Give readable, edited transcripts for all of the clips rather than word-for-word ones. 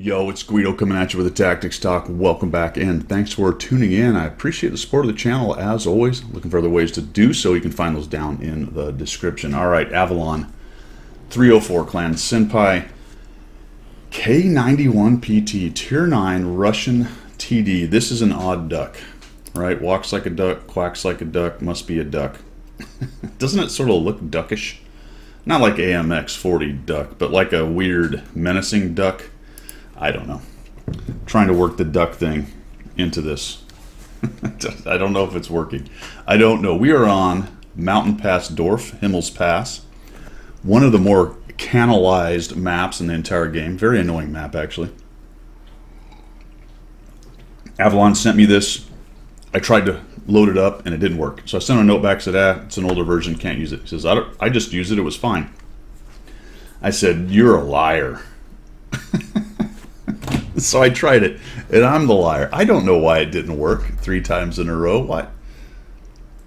Yo, it's Guido coming at you with a Tactics Talk. Welcome back in. Thanks for tuning in. I appreciate the support of the channel as always. Looking for other ways to do so. You can find those down in the description. All right, Avalon 304 Clan Senpai K91 PT Tier 9 Russian TD. This is an odd duck, right? Walks like a duck, quacks like a duck, must be a duck. Doesn't it sort of look duckish? Not like AMX 40 duck, but like a weird menacing duck. I don't know. Trying to work the duck thing into this. I don't know if it's working. I don't know. We are on Mountain Pass Dorf, Himmel's Pass. One of the more canalized maps in the entire game. Very annoying map, actually. Avalon sent me this. I tried to load it up, and it didn't work. So I sent a note back, said, it's an older version, can't use it. He says, I just used it, it was fine. I said, you're a liar. So I tried it, and I'm the liar. I don't know why it didn't work 3 times in a row. What?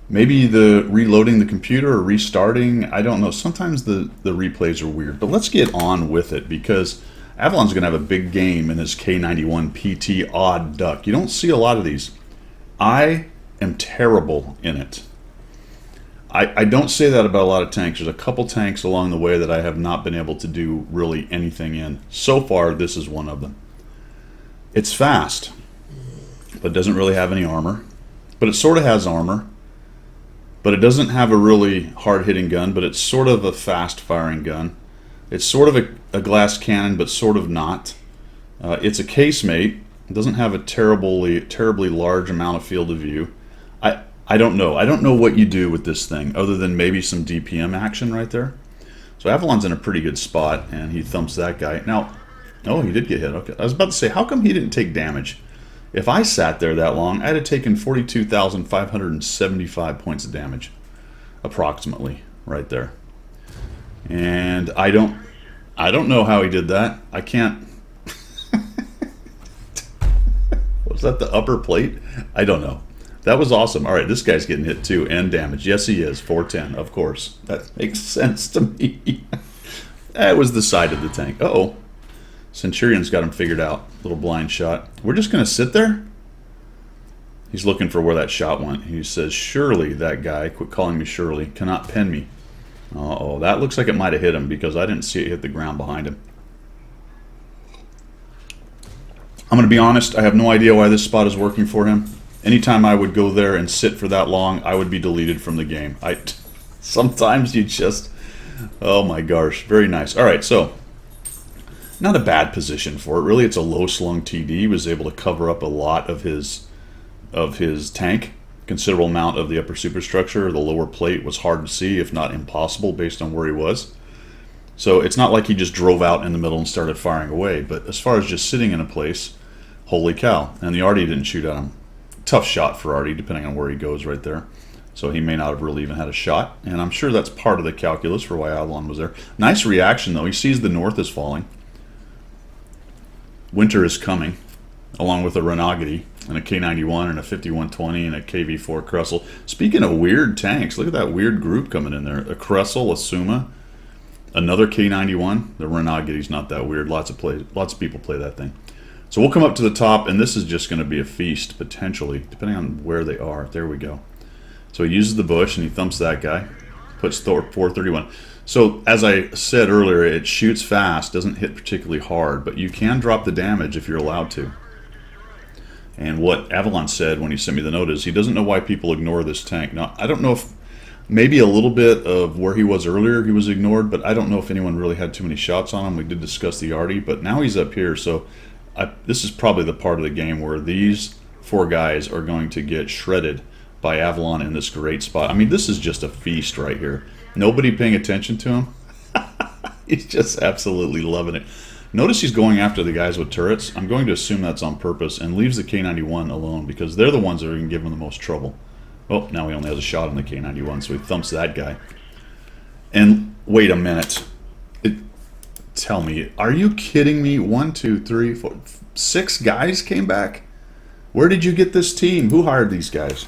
Maybe the reloading the computer or restarting. I don't know. Sometimes the replays are weird. But let's get on with it, because Avalon's going to have a big game in his K91 PT odd duck. You don't see a lot of these. I am terrible in it. I don't say that about a lot of tanks. There's a couple tanks along the way that I have not been able to do really anything in. So far, this is one of them. It's fast, but doesn't really have any armor. But it sort of has armor. But it doesn't have a really hard-hitting gun, but it's sort of a fast-firing gun. It's sort of a glass cannon, but sort of not. It's a casemate. It doesn't have a terribly large amount of field of view. I don't know. I don't know what you do with this thing, other than maybe some DPM action right there. So Avalon's in a pretty good spot, and he thumps that guy. Now, oh, he did get hit. Okay, I was about to say, how come he didn't take damage? If I sat there that long, I'd have taken 42,575 points of damage, approximately, right there. And I don't know how he did that. I can't. Was that the upper plate? I don't know. That was awesome. All right, this guy's getting hit too, and damage. Yes, he is. 410, of course. That makes sense to me. That was the side of the tank. Uh-oh. Centurion's got him figured out. Little blind shot. We're just going to sit there? He's looking for where that shot went. He says, surely that guy, quit calling me Shirley, cannot pen me. Uh-oh, that looks like it might have hit him, because I didn't see it hit the ground behind him. I'm going to be honest, I have no idea why this spot is working for him. Anytime I would go there and sit for that long, I would be deleted from the game. Sometimes you just... Oh my gosh, very nice. All right, so... Not a bad position for it, really. It's a low-slung TD. He was able to cover up a lot of his tank. Considerable amount of the upper superstructure. The lower plate was hard to see, if not impossible, based on where he was. So it's not like he just drove out in the middle and started firing away. But as far as just sitting in a place, holy cow. And the Artie didn't shoot at him. Tough shot for Artie, depending on where he goes right there. So he may not have really even had a shot. And I'm sure that's part of the calculus for why Avalon was there. Nice reaction, though. He sees the north is falling. Winter is coming, along with a Renagati and a K91 and a 5120 and a KV4 Kressel. Speaking of weird tanks, look at that weird group coming in there. A Kressel, a Suma, another K91. The Renagati's not that weird. Lots of people play that thing. So we'll come up to the top, and this is just going to be a feast, potentially, depending on where they are. There we go. So he uses the bush, and he thumps that guy. Puts Thor 431. So, as I said earlier, it shoots fast, doesn't hit particularly hard, but you can drop the damage if you're allowed to. And what Avalon said when he sent me the note is he doesn't know why people ignore this tank. Now, I don't know if maybe a little bit of where he was earlier he was ignored, but I don't know if anyone really had too many shots on him. We did discuss the Artie, but now he's up here, so this is probably the part of the game where these 4 guys are going to get shredded by Avalon in this great spot. I mean, this is just a feast right here. Nobody paying attention to him. He's just absolutely loving it. Notice he's going after the guys with turrets. I'm going to assume that's on purpose, and leaves the K91 alone, because they're the ones that are going to give him the most trouble. Oh, now he only has a shot on the K91, so he thumps that guy. And wait a minute. Tell me, are you kidding me? 1, 2, 3, 4, 6 guys came back? Where did you get this team? Who hired these guys?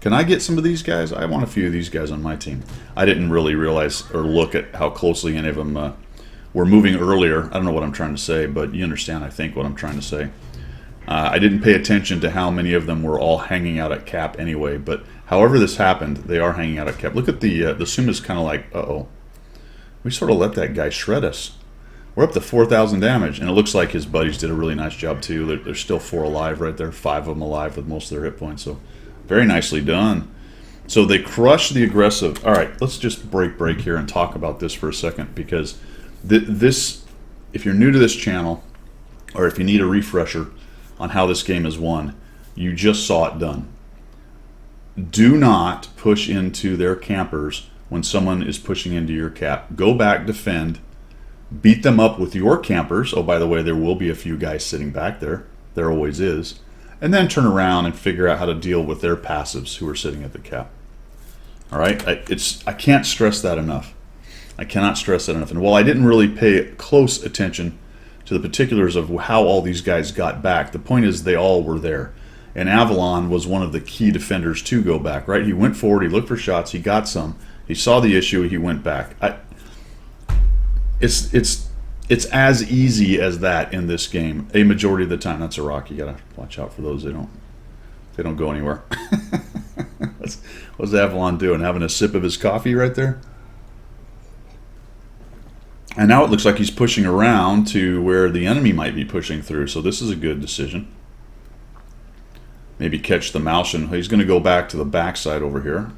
Can I get some of these guys? I want a few of these guys on my team. I didn't really realize or look at how closely any of them were moving earlier. I don't know what I'm trying to say, but you understand, I think, what I'm trying to say. I didn't pay attention to how many of them were all hanging out at cap anyway, but however this happened, they are hanging out at cap. Look at the Suma's kind of like, uh-oh. We sort of let that guy shred us. We're up to 4,000 damage, and it looks like his buddies did a really nice job too. There's still 4 alive right there, 5 of them alive with most of their hit points, so very nicely done. So they crush the aggressive. All right, let's just break here and talk about this for a second, because this, if you're new to this channel, or if you need a refresher on how this game is won, you just saw it done. Do not push into their campers when someone is pushing into your cap. Go back, defend, beat them up with your campers. Oh, by the way, there will be a few guys sitting back there. There always is. And then turn around and figure out how to deal with their passives who are sitting at the cap. All right? I can't stress that enough. I cannot stress that enough. And while I didn't really pay close attention to the particulars of how all these guys got back, the point is they all were there. And Avalon was one of the key defenders to go back, right? He went forward, he looked for shots, he got some, he saw the issue, he went back. It's as easy as that in this game, a majority of the time. That's a rock. You gotta watch out for those. They don't go anywhere. What's Avalon doing? Having a sip of his coffee right there? And now it looks like he's pushing around to where the enemy might be pushing through. So this is a good decision. Maybe catch the Malshin. He's going to go back to the backside over here.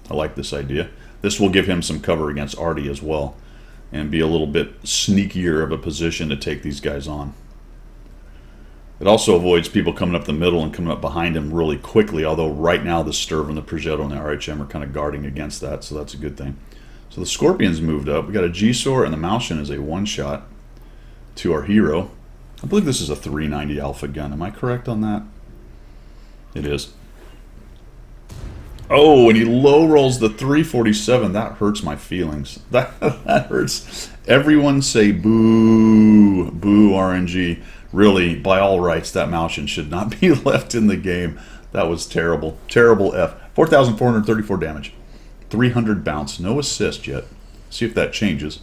I like this idea. This will give him some cover against Artie as well, and be a little bit sneakier of a position to take these guys on. It also avoids people coming up the middle and coming up behind him really quickly, although right now the Sturv and the Progetto and the RHM are kind of guarding against that, so that's a good thing. So the Scorpion's moved up. We got a G-Sor, and the Malshin is a one-shot to our hero. I believe this is a 390 Alpha gun. Am I correct on that? It is. Oh, and he low rolls the 347. That hurts my feelings. That hurts. Everyone say boo, boo RNG. Really, by all rights, that Malshin should not be left in the game. That was terrible. Terrible F. 4,434 damage. 300 bounce. No assist yet. See if that changes.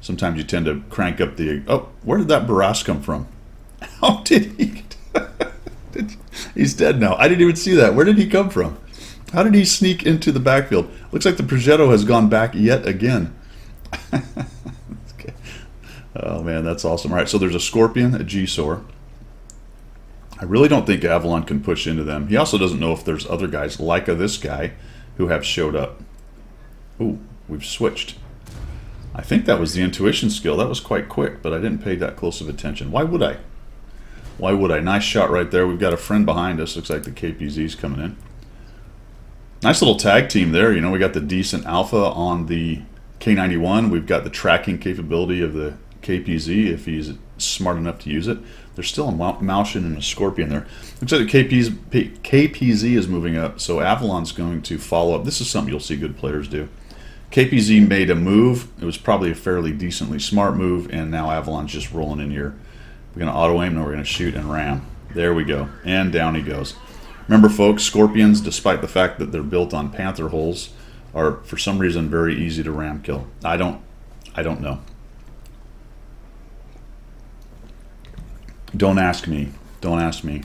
Sometimes you tend to crank up the... Oh, where did that Barras come from? How did he... He's dead now. I didn't even see that. Where did he come from? How did he sneak into the backfield? Looks like the Progetto has gone back yet again. Okay. Oh, man, that's awesome. All right, so there's a Scorpion, a G-Sor. I really don't think Avalon can push into them. He also doesn't know if there's other guys like this guy who have showed up. Ooh, we've switched. I think that was the intuition skill. That was quite quick, but I didn't pay that close of attention. Why would I? Why would I? Nice shot right there. We've got a friend behind us. Looks like the KPZ's coming in. Nice little tag team there. You know, we got the decent Alpha on the K91. We've got the tracking capability of the KPZ if he's smart enough to use it. There's still a Malshin and a Scorpion there. Looks like the KPZ is moving up, so Avalon's going to follow up. This is something you'll see good players do. KPZ made a move. It was probably a fairly decently smart move, and now Avalon's just rolling in here. We're going to auto-aim, and we're going to shoot and ram. There we go. And down he goes. Remember, folks, Scorpions, despite the fact that they're built on Panther holes, are, for some reason, very easy to ram kill. I don't know. Don't ask me. Don't ask me.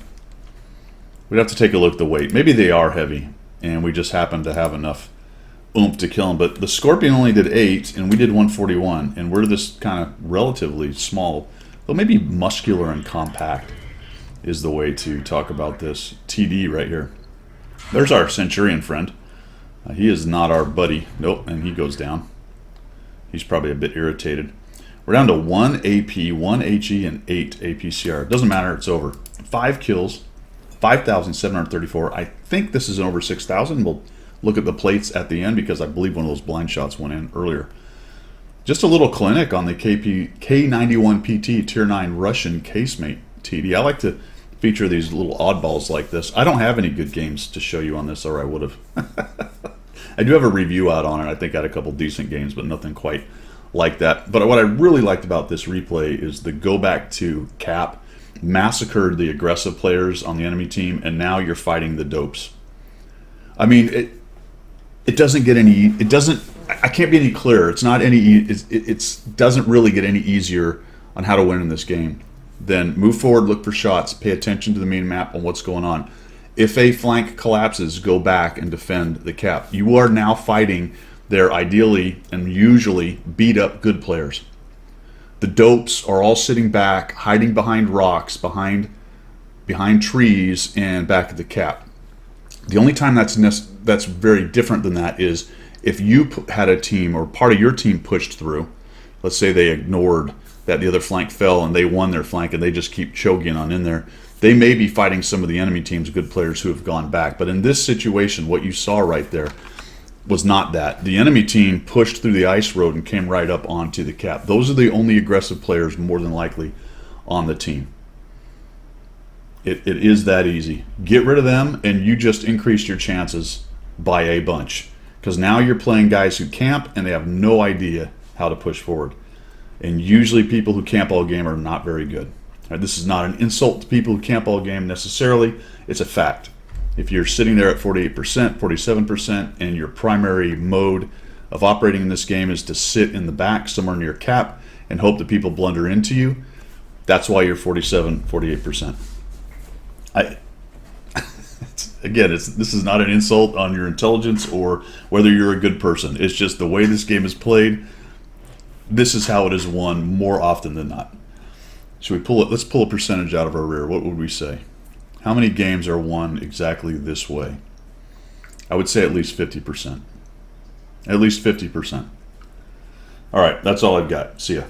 We'd have to take a look at the weight. Maybe they are heavy, and we just happen to have enough oomph to kill them. But the Scorpion only did 8, and we did 141, and we're this kind of relatively small, though maybe muscular and compact is the way to talk about this. TD right here. There's our Centurion friend. He is not our buddy. Nope, and he goes down. He's probably a bit irritated. We're down to 1 AP, 1 HE, and 8 APCR. Doesn't matter, it's over. 5 kills, 5,734. I think this is an over 6,000. We'll look at the plates at the end because I believe one of those blind shots went in earlier. Just a little clinic on the K91 PT Tier 9 Russian casemate TD. I like to feature these little oddballs like this. I don't have any good games to show you on this, or I would have. I do have a review out on it. I think I had a couple decent games, but nothing quite like that. But what I really liked about this replay is the go back to cap, massacred the aggressive players on the enemy team, and now you're fighting the dopes. I mean, it doesn't get any, it doesn't, I can't be any clearer. It's not any. It doesn't really get any easier on how to win in this game. Then move forward, look for shots, pay attention to the main map on what's going on. If a flank collapses, go back and defend the cap. You are now fighting their ideally and usually beat up good players. The dopes are all sitting back, hiding behind rocks, behind trees, and back at the cap. The only time that's very different than that is if you had a team or part of your team pushed through. Let's say they ignored that the other flank fell and they won their flank and they just keep choking on in there. They may be fighting some of the enemy team's good players who have gone back. But in this situation, what you saw right there was not that. The enemy team pushed through the ice road and came right up onto the cap. Those are the only aggressive players more than likely on the team. It is that easy. Get rid of them and you just increase your chances by a bunch. Because now you're playing guys who camp and they have no idea how to push forward. And usually people who camp all game are not very good. Right, this is not an insult to people who camp all game necessarily. It's a fact. If you're sitting there at 48%, 47%, and your primary mode of operating in this game is to sit in the back somewhere near cap and hope that people blunder into you, that's why you're 47, 48%. This is not an insult on your intelligence or whether you're a good person. It's just the way this game is played. This is how it is won more often than not. Should we pull it? Let's pull a percentage out of our rear. What would we say? How many games are won exactly this way? I would say at least 50%. At least 50%. All right, that's all I've got. See ya.